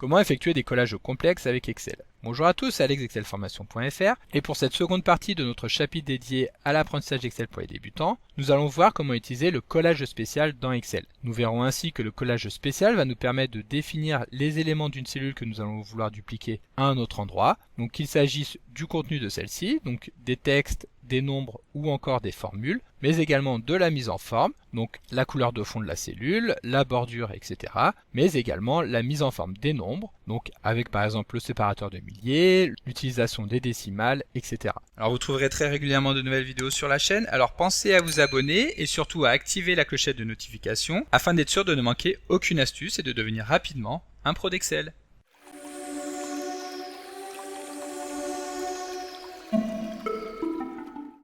Comment effectuer des collages complexes avec Excel? Bonjour à tous, c'est alexexcelformation.fr et pour cette seconde partie de notre chapitre dédié à l'apprentissage d'Excel pour les débutants, nous allons voir comment utiliser le collage spécial dans Excel. Nous verrons ainsi que le collage spécial va nous permettre de définir les éléments d'une cellule que nous allons vouloir dupliquer à un autre endroit, donc qu'il s'agisse du contenu de celle-ci, donc des textes, des nombres ou encore des formules, mais également de la mise en forme, donc la couleur de fond de la cellule, la bordure, etc., mais également la mise en forme des nombres, donc avec par exemple le séparateur de milliers, l'utilisation des décimales, etc. Alors vous trouverez très régulièrement de nouvelles vidéos sur la chaîne, alors pensez à vous abonner et surtout à activer la clochette de notification afin d'être sûr de ne manquer aucune astuce et de devenir rapidement un pro d'Excel.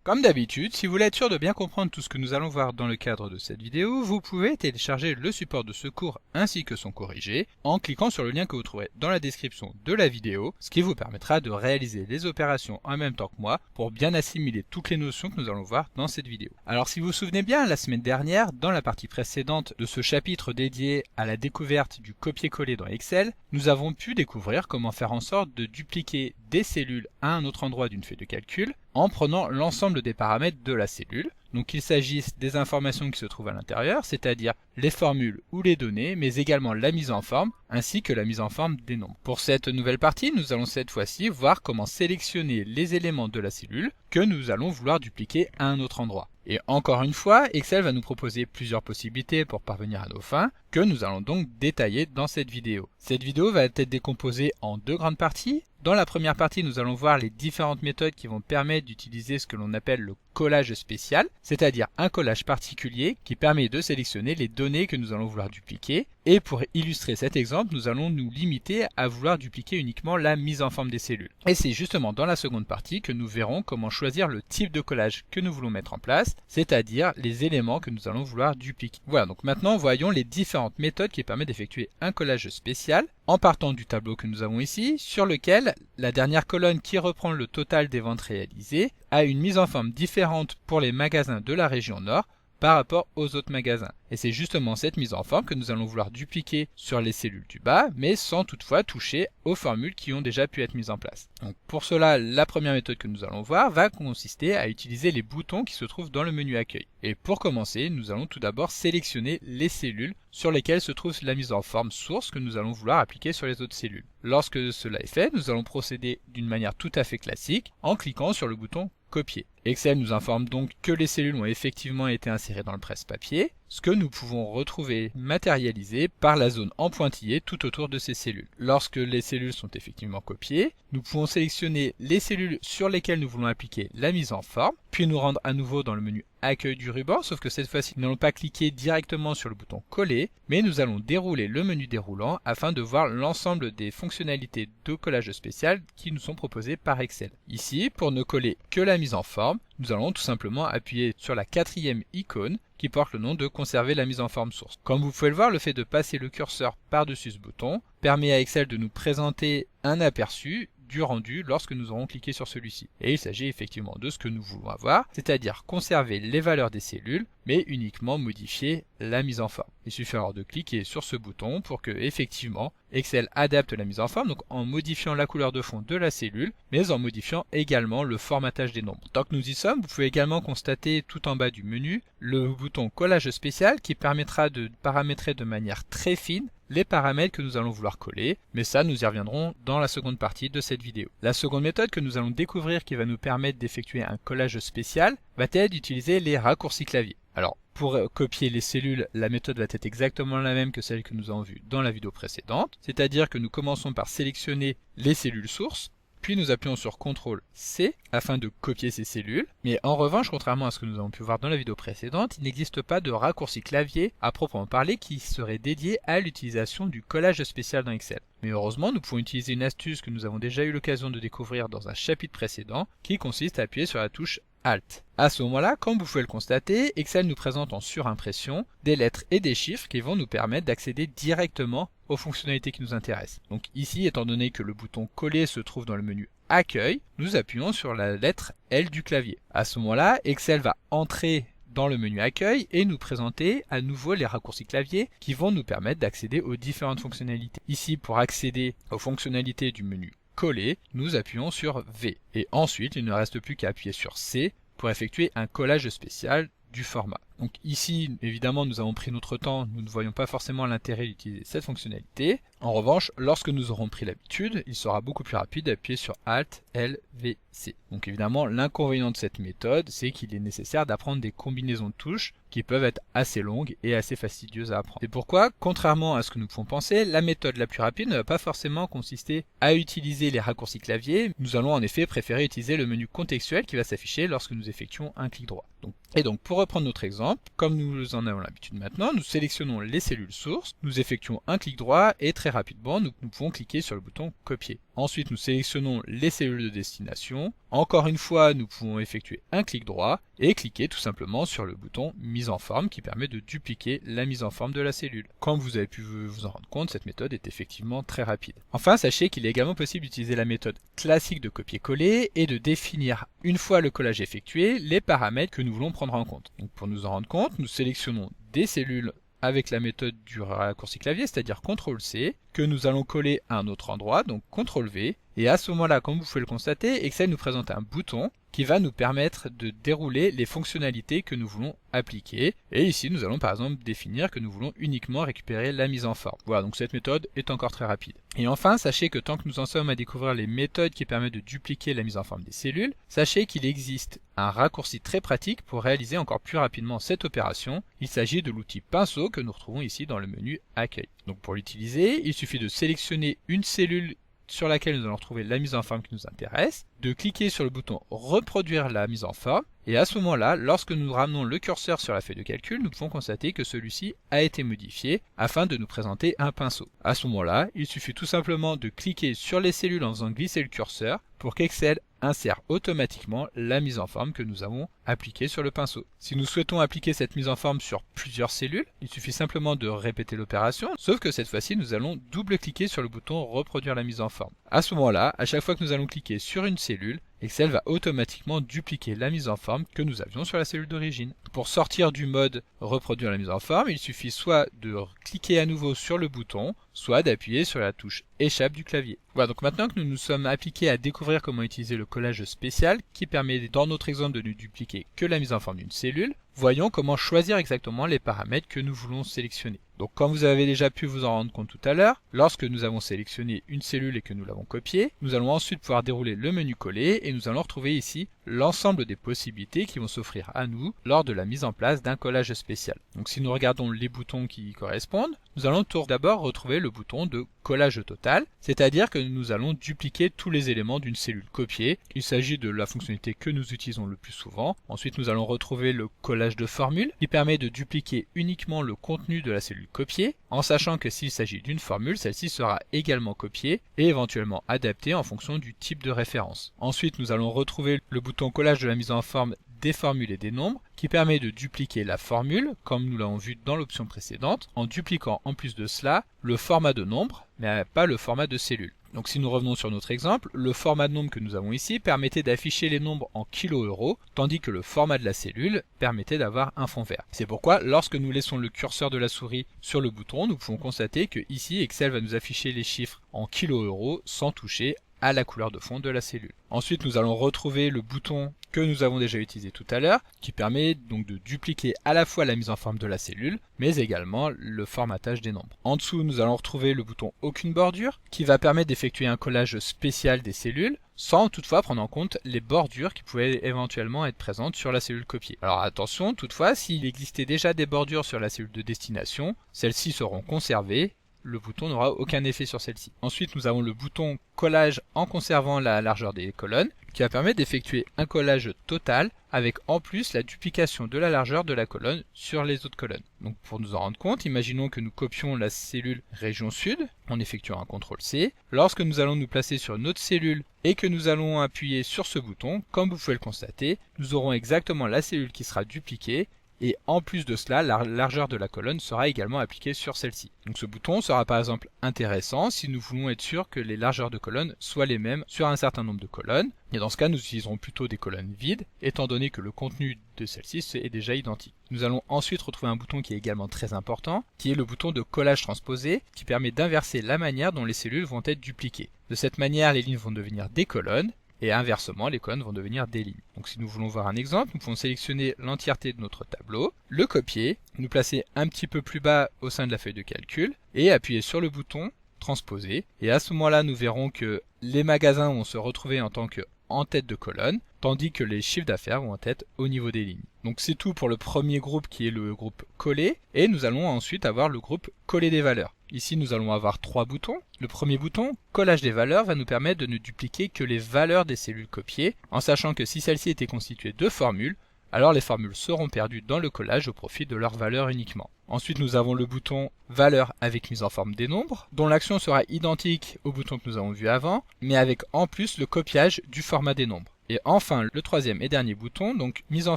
Comme d'habitude, si vous voulez être sûr de bien comprendre tout ce que nous allons voir dans le cadre de cette vidéo, vous pouvez télécharger le support de ce cours ainsi que son corrigé en cliquant sur le lien que vous trouverez dans la description de la vidéo, ce qui vous permettra de réaliser les opérations en même temps que moi pour bien assimiler toutes les notions que nous allons voir dans cette vidéo. Alors si vous vous souvenez bien, la semaine dernière, dans la partie précédente de ce chapitre dédié à la découverte du copier-coller dans Excel, nous avons pu découvrir comment faire en sorte de dupliquer des cellules à un autre endroit d'une feuille de calcul en prenant l'ensemble des paramètres de la cellule, donc qu'il s'agisse des informations qui se trouvent à l'intérieur, c'est-à-dire les formules ou les données, mais également la mise en forme, ainsi que la mise en forme des nombres. Pour cette nouvelle partie, nous allons cette fois-ci voir comment sélectionner les éléments de la cellule que nous allons vouloir dupliquer à un autre endroit. Et encore une fois, Excel va nous proposer plusieurs possibilités pour parvenir à nos fins, que nous allons donc détailler dans cette vidéo. Cette vidéo va être décomposée en deux grandes parties. Dans la première partie, nous allons voir les différentes méthodes qui vont permettre d'utiliser ce que l'on appelle le collage spécial, c'est-à-dire un collage particulier qui permet de sélectionner les données que nous allons vouloir dupliquer. Et pour illustrer cet exemple, nous allons nous limiter à vouloir dupliquer uniquement la mise en forme des cellules. Et c'est justement dans la seconde partie que nous verrons comment choisir le type de collage que nous voulons mettre en place, c'est-à-dire les éléments que nous allons vouloir dupliquer. Voilà, donc maintenant voyons les différentes méthodes qui permettent d'effectuer un collage spécial en partant du tableau que nous avons ici, sur lequel la dernière colonne qui reprend le total des ventes réalisées a une mise en forme différente pour les magasins de la région Nord par rapport aux autres magasins. Et c'est justement cette mise en forme que nous allons vouloir dupliquer sur les cellules du bas, mais sans toutefois toucher aux formules qui ont déjà pu être mises en place. Donc pour cela, la première méthode que nous allons voir va consister à utiliser les boutons qui se trouvent dans le menu accueil. Et pour commencer, nous allons tout d'abord sélectionner les cellules sur lesquelles se trouve la mise en forme source que nous allons vouloir appliquer sur les autres cellules. Lorsque cela est fait, nous allons procéder d'une manière tout à fait classique en cliquant sur le bouton copier. Excel nous informe donc que les cellules ont effectivement été insérées dans le presse-papier, ce que nous pouvons retrouver matérialisé par la zone en pointillé tout autour de ces cellules. Lorsque les cellules sont effectivement copiées, nous pouvons sélectionner les cellules sur lesquelles nous voulons appliquer la mise en forme, puis nous rendre à nouveau dans le menu accueil du ruban, sauf que cette fois-ci, nous n'allons pas cliquer directement sur le bouton coller, mais nous allons dérouler le menu déroulant afin de voir l'ensemble des fonctionnalités de collage spécial qui nous sont proposées par Excel. Ici, pour ne coller que la mise en forme, nous allons tout simplement appuyer sur la quatrième icône qui porte le nom de conserver la mise en forme source. Comme vous pouvez le voir, le fait de passer le curseur par-dessus ce bouton permet à Excel de nous présenter un aperçu du rendu lorsque nous aurons cliqué sur celui-ci. Et il s'agit effectivement de ce que nous voulons avoir, c'est-à-dire conserver les valeurs des cellules, mais uniquement modifier la mise en forme. Il suffit alors de cliquer sur ce bouton pour que, effectivement, Excel adapte la mise en forme, donc en modifiant la couleur de fond de la cellule, mais en modifiant également le formatage des nombres. Tant que nous y sommes, vous pouvez également constater tout en bas du menu le bouton collage spécial qui permettra de paramétrer de manière très fine les paramètres que nous allons vouloir coller, mais ça nous y reviendrons dans la seconde partie de cette vidéo. La seconde méthode que nous allons découvrir qui va nous permettre d'effectuer un collage spécial va être d'utiliser les raccourcis clavier. Alors pour copier les cellules, la méthode va être exactement la même que celle que nous avons vue dans la vidéo précédente, c'est-à-dire que nous commençons par sélectionner les cellules sources, puis nous appuyons sur CTRL-C afin de copier ces cellules. Mais en revanche, contrairement à ce que nous avons pu voir dans la vidéo précédente, il n'existe pas de raccourci clavier à proprement parler qui serait dédié à l'utilisation du collage spécial dans Excel. Mais heureusement, nous pouvons utiliser une astuce que nous avons déjà eu l'occasion de découvrir dans un chapitre précédent, qui consiste à appuyer sur la touche Alt. À ce moment-là, comme vous pouvez le constater, Excel nous présente en surimpression des lettres et des chiffres qui vont nous permettre d'accéder directement aux fonctionnalités qui nous intéressent. Donc ici, étant donné que le bouton coller se trouve dans le menu Accueil, nous appuyons sur la lettre L du clavier. À ce moment-là, Excel va entrer dans le menu accueil et nous présenter à nouveau les raccourcis clavier qui vont nous permettre d'accéder aux différentes fonctionnalités. Ici, pour accéder aux fonctionnalités du menu coller, nous appuyons sur V. Et ensuite, il ne reste plus qu'à appuyer sur C pour effectuer un collage spécial du format. Donc ici, évidemment, nous avons pris notre temps, nous ne voyons pas forcément l'intérêt d'utiliser cette fonctionnalité. En revanche, lorsque nous aurons pris l'habitude, il sera beaucoup plus rapide d'appuyer sur Alt, L, V, C. Donc évidemment, l'inconvénient de cette méthode, c'est qu'il est nécessaire d'apprendre des combinaisons de touches qui peuvent être assez longues et assez fastidieuses à apprendre. C'est pourquoi, contrairement à ce que nous pouvons penser, la méthode la plus rapide ne va pas forcément consister à utiliser les raccourcis clavier. Nous allons en effet préférer utiliser le menu contextuel qui va s'afficher lorsque nous effectuons un clic droit. Et donc, pour reprendre notre exemple, comme nous en avons l'habitude maintenant, nous sélectionnons les cellules sources, nous effectuons un clic droit et très rapidement, nous pouvons cliquer sur le bouton copier. Ensuite, nous sélectionnons les cellules de destination. Encore une fois, nous pouvons effectuer un clic droit et cliquer tout simplement sur le bouton mise en forme qui permet de dupliquer la mise en forme de la cellule. Comme vous avez pu vous en rendre compte, cette méthode est effectivement très rapide. Enfin, sachez qu'il est également possible d'utiliser la méthode classique de copier-coller et de définir, une fois le collage effectué, les paramètres que nous voulons prendre en compte. Donc, pour nous en rendre compte, nous sélectionnons des cellules avec la méthode du raccourci clavier, c'est-à-dire CTRL-C, que nous allons coller à un autre endroit, donc CTRL-V, et à ce moment-là, comme vous pouvez le constater, Excel nous présente un bouton qui va nous permettre de dérouler les fonctionnalités que nous voulons appliquer. Et ici, nous allons par exemple définir que nous voulons uniquement récupérer la mise en forme. Voilà, donc cette méthode est encore très rapide. Et enfin, sachez que tant que nous en sommes à découvrir les méthodes qui permettent de dupliquer la mise en forme des cellules, sachez qu'il existe un raccourci très pratique pour réaliser encore plus rapidement cette opération. Il s'agit de l'outil pinceau que nous retrouvons ici dans le menu accueil. Donc pour l'utiliser, il suffit de sélectionner une cellule sur laquelle nous allons retrouver la mise en forme qui nous intéresse, de cliquer sur le bouton reproduire la mise en forme, et à ce moment-là, lorsque nous ramenons le curseur sur la feuille de calcul, nous pouvons constater que celui-ci a été modifié afin de nous présenter un pinceau. À ce moment-là, il suffit tout simplement de cliquer sur les cellules en faisant glisser le curseur pour qu'Excel insère automatiquement la mise en forme que nous avons appliquée sur le pinceau. Si nous souhaitons appliquer cette mise en forme sur plusieurs cellules, il suffit simplement de répéter l'opération, sauf que cette fois-ci nous allons double-cliquer sur le bouton reproduire la mise en forme. À ce moment-là, à chaque fois que nous allons cliquer sur une cellule, Excel va automatiquement dupliquer la mise en forme que nous avions sur la cellule d'origine. Pour sortir du mode reproduire la mise en forme, il suffit soit de cliquer à nouveau sur le bouton, soit d'appuyer sur la touche échappe du clavier. Voilà, donc maintenant que nous nous sommes appliqués à découvrir comment utiliser le collage spécial qui permet dans notre exemple de ne dupliquer que la mise en forme d'une cellule, voyons comment choisir exactement les paramètres que nous voulons sélectionner. Donc comme vous avez déjà pu vous en rendre compte tout à l'heure, lorsque nous avons sélectionné une cellule et que nous l'avons copiée, nous allons ensuite pouvoir dérouler le menu coller et nous allons retrouver ici l'ensemble des possibilités qui vont s'offrir à nous lors de la mise en place d'un collage spécial. Donc si nous regardons les boutons qui y correspondent, nous allons tout d'abord retrouver le bouton de collage total, c'est-à-dire que nous allons dupliquer tous les éléments d'une cellule copiée. Il s'agit de la fonctionnalité que nous utilisons le plus souvent. Ensuite, nous allons retrouver le collage de formule qui permet de dupliquer uniquement le contenu de la cellule copiée, en sachant que s'il s'agit d'une formule, celle-ci sera également copiée et éventuellement adaptée en fonction du type de référence. Ensuite, nous allons retrouver le bouton collage de la mise en forme des formules et des nombres qui permet de dupliquer la formule, comme nous l'avons vu dans l'option précédente, en dupliquant en plus de cela le format de nombre, mais pas le format de cellule. Donc si nous revenons sur notre exemple, le format de nombre que nous avons ici permettait d'afficher les nombres en kilo-euros, tandis que le format de la cellule permettait d'avoir un fond vert. C'est pourquoi lorsque nous laissons le curseur de la souris sur le bouton, nous pouvons constater que ici Excel va nous afficher les chiffres en kilo-euros sans toucher à la couleur de fond de la cellule. Ensuite, nous allons retrouver le bouton que nous avons déjà utilisé tout à l'heure, qui permet donc de dupliquer à la fois la mise en forme de la cellule, mais également le formatage des nombres. En dessous, nous allons retrouver le bouton aucune bordure, qui va permettre d'effectuer un collage spécial des cellules, sans toutefois prendre en compte les bordures qui pouvaient éventuellement être présentes sur la cellule copiée. Alors attention, toutefois, s'il existait déjà des bordures sur la cellule de destination, celles-ci seront conservées, le bouton n'aura aucun effet sur celle-ci. Ensuite, nous avons le bouton collage en conservant la largeur des colonnes, qui va permettre d'effectuer un collage total avec en plus la duplication de la largeur de la colonne sur les autres colonnes. Donc pour nous en rendre compte, imaginons que nous copions la cellule région sud en effectuant un CTRL-C. Lorsque nous allons nous placer sur une autre cellule et que nous allons appuyer sur ce bouton, comme vous pouvez le constater, nous aurons exactement la cellule qui sera dupliquée et en plus de cela, la largeur de la colonne sera également appliquée sur celle-ci. Donc ce bouton sera par exemple intéressant si nous voulons être sûr que les largeurs de colonnes soient les mêmes sur un certain nombre de colonnes, et dans ce cas nous utiliserons plutôt des colonnes vides, étant donné que le contenu de celle-ci est déjà identique. Nous allons ensuite retrouver un bouton qui est également très important, qui est le bouton de collage transposé, qui permet d'inverser la manière dont les cellules vont être dupliquées. De cette manière, les lignes vont devenir des colonnes, et inversement, les colonnes vont devenir des lignes. Donc si nous voulons voir un exemple, nous pouvons sélectionner l'entièreté de notre tableau, le copier, nous placer un petit peu plus bas au sein de la feuille de calcul, et appuyer sur le bouton transposer. Et à ce moment-là, nous verrons que les magasins vont se retrouver en tant que en tête de colonne, tandis que les chiffres d'affaires vont être au niveau des lignes. Donc c'est tout pour le premier groupe qui est le groupe coller, et nous allons ensuite avoir le groupe coller des valeurs. Ici nous allons avoir 3 boutons. Le premier bouton, collage des valeurs, va nous permettre de ne dupliquer que les valeurs des cellules copiées, en sachant que si celle-ci était constituée de formules, alors les formules seront perdues dans le collage au profit de leurs valeurs uniquement. Ensuite nous avons le bouton valeur avec mise en forme des nombres, dont l'action sera identique au bouton que nous avons vu avant, mais avec en plus le copiage du format des nombres. Et enfin le troisième et dernier bouton, donc mise en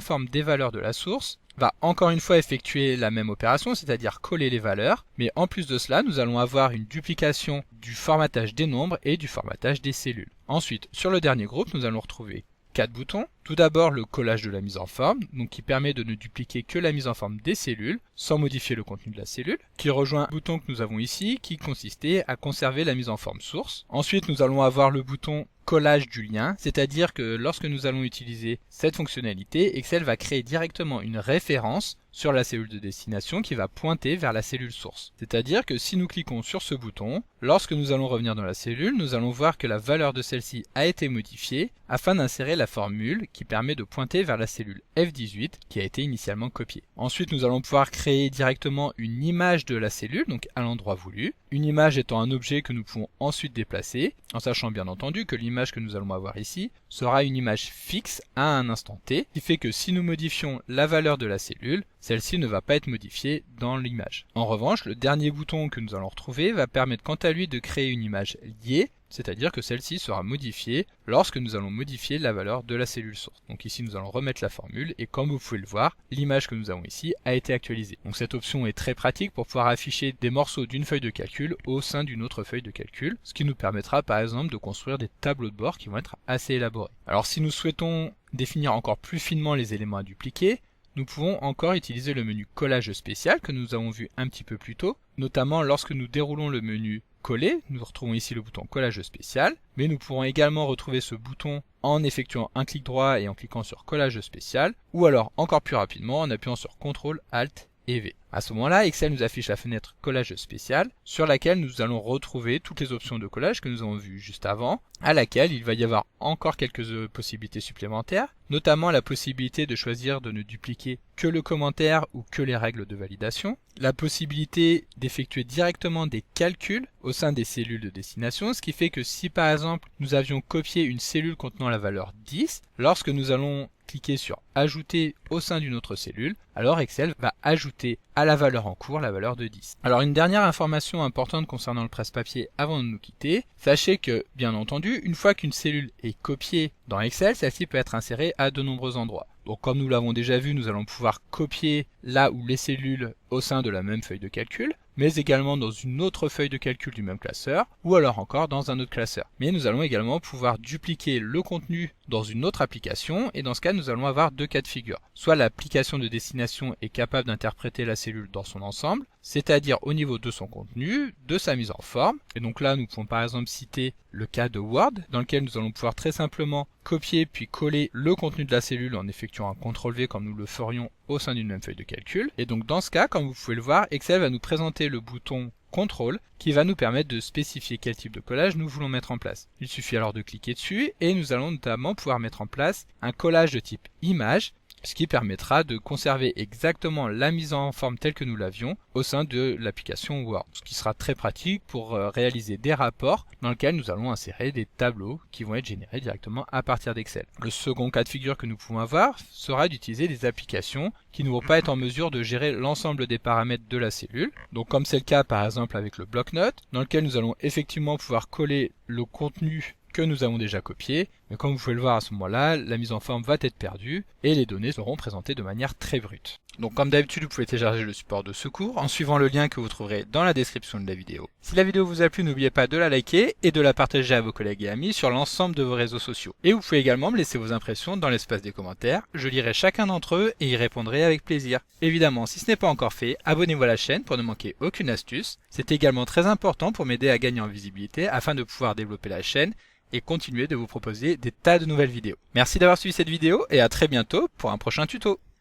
forme des valeurs de la source, va encore une fois effectuer la même opération, c'est-à-dire coller les valeurs, mais en plus de cela nous allons avoir une duplication du formatage des nombres et du formatage des cellules. Ensuite sur le dernier groupe nous allons retrouver 4 boutons. Tout d'abord le collage de la mise en forme, donc qui permet de ne dupliquer que la mise en forme des cellules, sans modifier le contenu de la cellule, qui rejoint le bouton que nous avons ici, qui consistait à conserver la mise en forme source. Ensuite nous allons avoir le bouton collage du lien, c'est-à-dire que lorsque nous allons utiliser cette fonctionnalité, Excel va créer directement une référence sur la cellule de destination qui va pointer vers la cellule source. C'est-à-dire que si nous cliquons sur ce bouton, lorsque nous allons revenir dans la cellule, nous allons voir que la valeur de celle-ci a été modifiée afin d'insérer la formule qui permet de pointer vers la cellule F18 qui a été initialement copiée. Ensuite, nous allons pouvoir créer directement une image de la cellule, donc à l'endroit voulu. Une image étant un objet que nous pouvons ensuite déplacer, en sachant bien entendu que l'image que nous allons avoir ici sera une image fixe à un instant T, qui fait que si nous modifions la valeur de la cellule, celle-ci ne va pas être modifiée dans l'image. En revanche, le dernier bouton que nous allons retrouver va permettre quant à lui de créer une image liée, c'est-à-dire que celle-ci sera modifiée lorsque nous allons modifier la valeur de la cellule source. Donc ici nous allons remettre la formule et comme vous pouvez le voir, l'image que nous avons ici a été actualisée. Donc cette option est très pratique pour pouvoir afficher des morceaux d'une feuille de calcul au sein d'une autre feuille de calcul, ce qui nous permettra par exemple de construire des tableaux de bord qui vont être assez élaborés. Alors si nous souhaitons définir encore plus finement les éléments à dupliquer, nous pouvons encore utiliser le menu collage spécial que nous avons vu un petit peu plus tôt, notamment lorsque nous déroulons le menu coller, nous retrouvons ici le bouton collage spécial, mais nous pourrons également retrouver ce bouton en effectuant un clic droit et en cliquant sur collage spécial, ou alors encore plus rapidement en appuyant sur CTRL, ALT et V. À ce moment-là, Excel nous affiche la fenêtre collage spécial sur laquelle nous allons retrouver toutes les options de collage que nous avons vues juste avant, à laquelle il va y avoir encore quelques possibilités supplémentaires, notamment la possibilité de choisir de ne dupliquer que le commentaire ou que les règles de validation, la possibilité d'effectuer directement des calculs au sein des cellules de destination, ce qui fait que si par exemple nous avions copié une cellule contenant la valeur 10, lorsque nous allons cliquer sur ajouter au sein d'une autre cellule, alors Excel va ajouter à la valeur en cours la valeur de 10. Alors une dernière information importante concernant le presse-papier avant de nous quitter, sachez que bien entendu une fois qu'une cellule est copiée dans Excel, celle-ci peut être insérée à de nombreux endroits. Donc comme nous l'avons déjà vu, nous allons pouvoir copier là où les cellules au sein de la même feuille de calcul, mais également dans une autre feuille de calcul du même classeur, ou alors encore dans un autre classeur. Mais nous allons également pouvoir dupliquer le contenu dans une autre application, et dans ce cas nous allons avoir deux cas de figure. Soit l'application de destination est capable d'interpréter la cellule dans son ensemble, c'est-à-dire au niveau de son contenu, de sa mise en forme, et donc là nous pouvons par exemple citer le cas de Word, dans lequel nous allons pouvoir très simplement copier puis coller le contenu de la cellule en effectuant un CTRL-V comme nous le ferions au sein d'une même feuille de calcul. Et donc dans ce cas, comme vous pouvez le voir, Excel va nous présenter le bouton CTRL qui va nous permettre de spécifier quel type de collage nous voulons mettre en place. Il suffit alors de cliquer dessus et nous allons notamment pouvoir mettre en place un collage de type image, ce qui permettra de conserver exactement la mise en forme telle que nous l'avions au sein de l'application Word, ce qui sera très pratique pour réaliser des rapports dans lesquels nous allons insérer des tableaux qui vont être générés directement à partir d'Excel. Le second cas de figure que nous pouvons avoir sera d'utiliser des applications qui ne vont pas être en mesure de gérer l'ensemble des paramètres de la cellule, donc comme c'est le cas par exemple avec le bloc-notes, dans lequel nous allons effectivement pouvoir coller le contenu que nous avons déjà copié, mais comme vous pouvez le voir à ce moment-là, la mise en forme va être perdue et les données seront présentées de manière très brute. Donc comme d'habitude, vous pouvez télécharger le support de secours en suivant le lien que vous trouverez dans la description de la vidéo. Si la vidéo vous a plu, n'oubliez pas de la liker et de la partager à vos collègues et amis sur l'ensemble de vos réseaux sociaux. Et vous pouvez également me laisser vos impressions dans l'espace des commentaires, je lirai chacun d'entre eux et y répondrai avec plaisir. Évidemment, si ce n'est pas encore fait, abonnez-vous à la chaîne pour ne manquer aucune astuce. C'est également très important pour m'aider à gagner en visibilité afin de pouvoir développer la chaîne et continuer de vous proposer des tas de nouvelles vidéos. Merci d'avoir suivi cette vidéo et à très bientôt pour un prochain tuto.